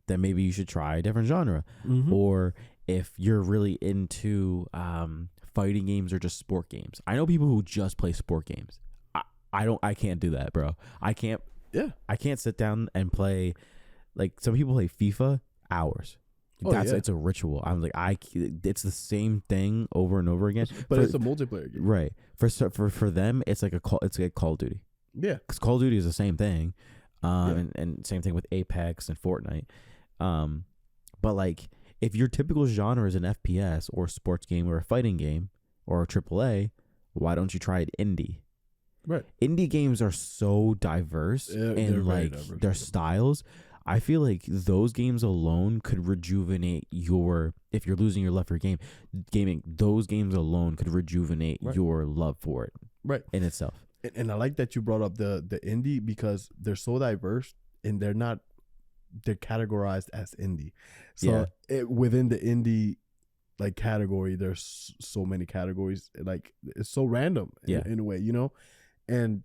maybe you should try a different genre. Or if you're really into fighting games or just sport games. I know people who just play sport games. I can't do that, bro. I can't sit down and play, like, some people play FIFA hours. It's a ritual. I'm like, it's the same thing over and over again. But it's a multiplayer game, right? For them, it's like Call of Duty. Yeah, because Call of Duty is the same thing, and same thing with Apex and Fortnite. But like, if your typical genre is an FPS or a sports game or a fighting game or a AAA, why don't you try it indie? Right. Indie games are so diverse in like their styles. I feel like those games alone could rejuvenate if you're losing your love for gaming, those games alone could rejuvenate your love for it. Right. In itself. And I like that you brought up the indie because they're so diverse and they're categorized as indie. So within the indie like category, there's so many categories. Like, it's so random in a way, And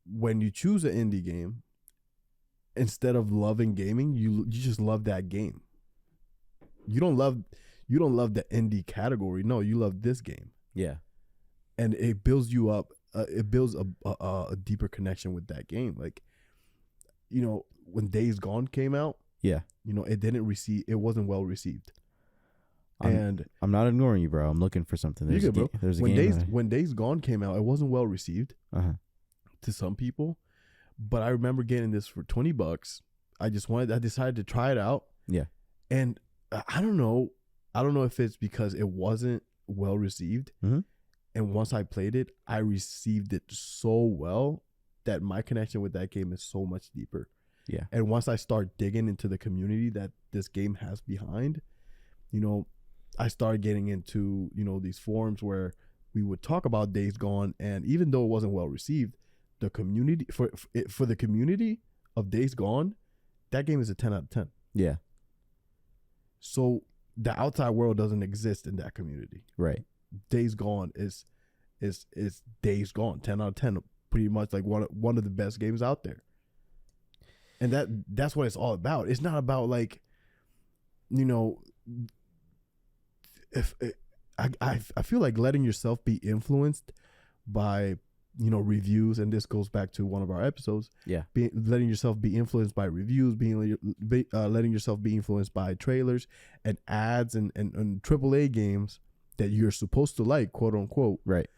when you choose an indie game, instead of loving gaming, you just love that game. You don't love the indie category. No, you love this game. Yeah. And it builds you up. It builds a deeper connection with that game. Like, when Days Gone came out, it wasn't well received. I'm not ignoring you, bro. I'm looking for something. There's a game. When Days Gone came out, it wasn't well received to some people. But I remember getting this for $20. I decided to try it out. Yeah. And I don't know if it's because it wasn't well received. And once I played it, I received it so well that my connection with that game is so much deeper. Yeah. And once I start digging into the community that this game has behind, I started getting into, these forums where we would talk about Days Gone. And even though it wasn't well received, the community for the community of Days Gone, that game is a 10 out of 10. Yeah. So the outside world doesn't exist in that community. Right. Days Gone is Days Gone, 10 out of 10, pretty much like one of the best games out there. And that's what it's all about. It's not about like, if I feel like letting yourself be influenced by reviews, and this goes back to one of our episodes. Yeah, letting yourself be influenced by reviews, letting yourself be influenced by trailers and ads and AAA games that you're supposed to like, quote unquote. Right.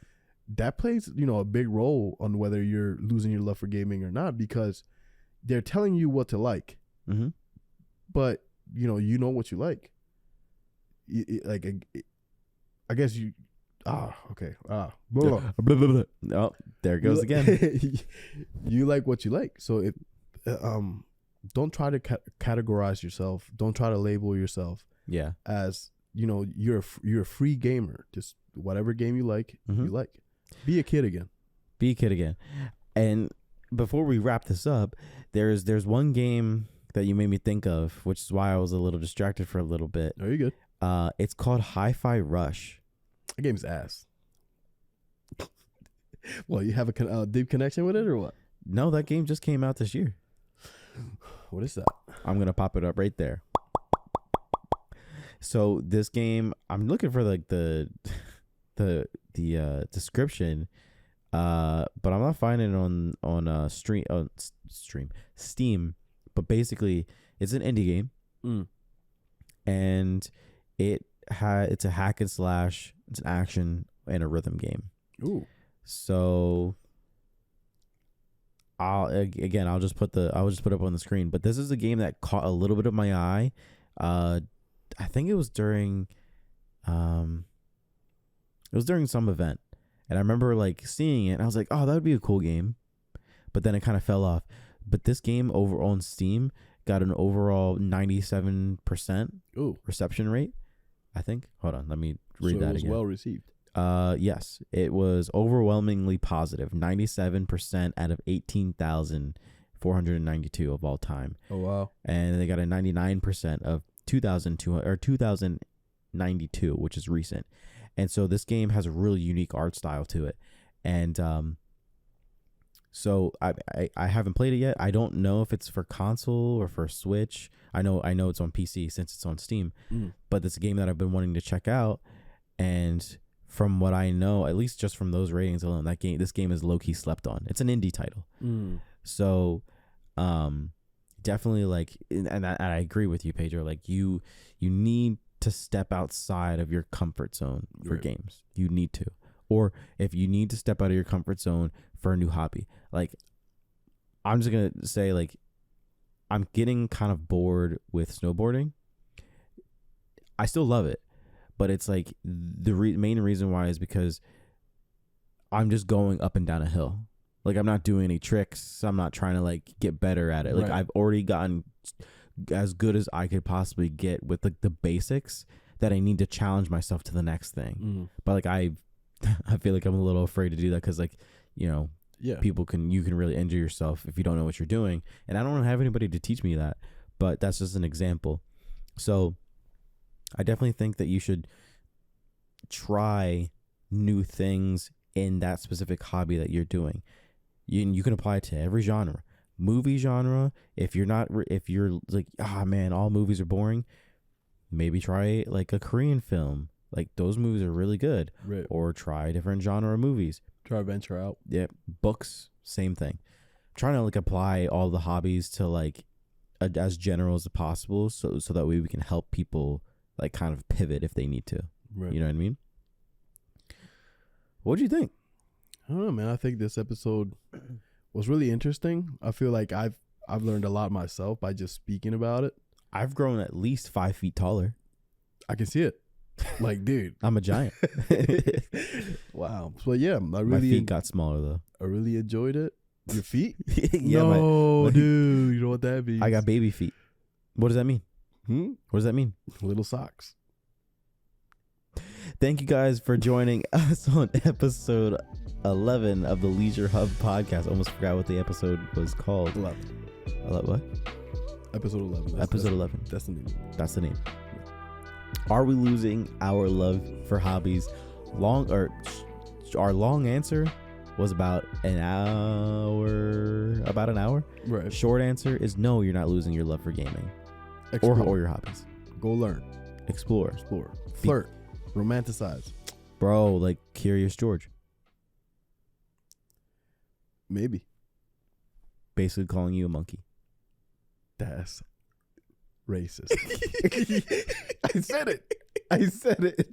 That plays a big role on whether you're losing your love for gaming or not, because they're telling you what to like, but you know what you like. I guess you. Okay. Blah, blah. Blah, blah, blah. Oh, there it goes again. You like what you like. So if don't try to categorize yourself. Don't try to label yourself. Yeah. As you're a free gamer. Just whatever game you like, you like. Be a kid again. Be a kid again. And before we wrap this up, there's one game that you made me think of, which is why I was a little distracted for a little bit. Oh, you're good. It's called Hi-Fi Rush. That game's ass. Well, you have a deep connection with it or what? No, that game just came out this year. What is that? I'm going to pop it up right there. So this game, I'm looking for like the description, but I'm not finding it on Steam. But basically, it's an indie game, and it's a hack and slash. It's an action and a rhythm game. Ooh. So I'll just put it up on the screen. But this is a game that caught a little bit of my eye. I think it was during some event, and I remember like seeing it and I was like, oh, that would be a cool game, but then it kind of fell off. But this game over on Steam got an overall 97% reception rate, I think. Hold on, let me read that again. So it was well received. Yes, it was overwhelmingly positive. 97% out of 18,492 of all time. Oh wow. And they got a 99% of 2092, which is recent. And so this game has a really unique art style to it. And so I haven't played it yet. I don't know if it's for console or for Switch. I know it's on PC since it's on Steam. But it's a game that I've been wanting to check out. And from what I know, at least just from those ratings alone, this game is low-key slept on. It's an indie title. So definitely like, and I agree with you, Pedro. Like you need to step outside of your comfort zone for games. You need to. Or if you need to step out of your comfort zone for a new hobby, like I'm just going to say, like, I'm getting kind of bored with snowboarding. I still love it, but it's like the main reason why is because I'm just going up and down a hill. Like, I'm not doing any tricks. I'm not trying to like get better at it. Like, I've already gotten as good as I could possibly get with like the basics, that I need to challenge myself to the next thing. But like I feel like I'm a little afraid to do that because, like, you know, you can really injure yourself if you don't know what you're doing. And I don't have anybody to teach me that, but that's just an example. So I definitely think that you should try new things in that specific hobby that you're doing. You can apply it to every genre. Movie genre, if you're like, man, all movies are boring, maybe try like a Korean film. Like, those movies are really good. Right. Or try a different genre of movies. Try venture out. Yeah. Books, same thing. Trying to like apply all the hobbies to like as general as possible, so that way we can help people like kind of pivot if they need to. Right. You know what I mean? What do you think? I don't know, man. I think this episode was really interesting. I feel like I've learned a lot myself by just speaking about it. I've grown at least 5 feet taller. I can see it. Like, dude, I'm a giant. Wow. So yeah, my feet got smaller though. I really enjoyed it. Your feet? Yeah, no, dude. You know what that means? I got baby feet. What does that mean? What does that mean? Little socks. Thank you guys for joining us on episode 11 of the LeisureHub Podcast. Almost forgot what the episode was called. 11. What? Episode 11. Episode 11. That's the name. That's the name. Are we losing our love for hobbies? Our long answer was about an hour. Right. Short answer is no, you're not losing your love for gaming. Or your hobbies. Go learn. Explore. Flirt. Romanticize. Bro, like Curious George. Maybe. Basically calling you a monkey. That's racist. I said it.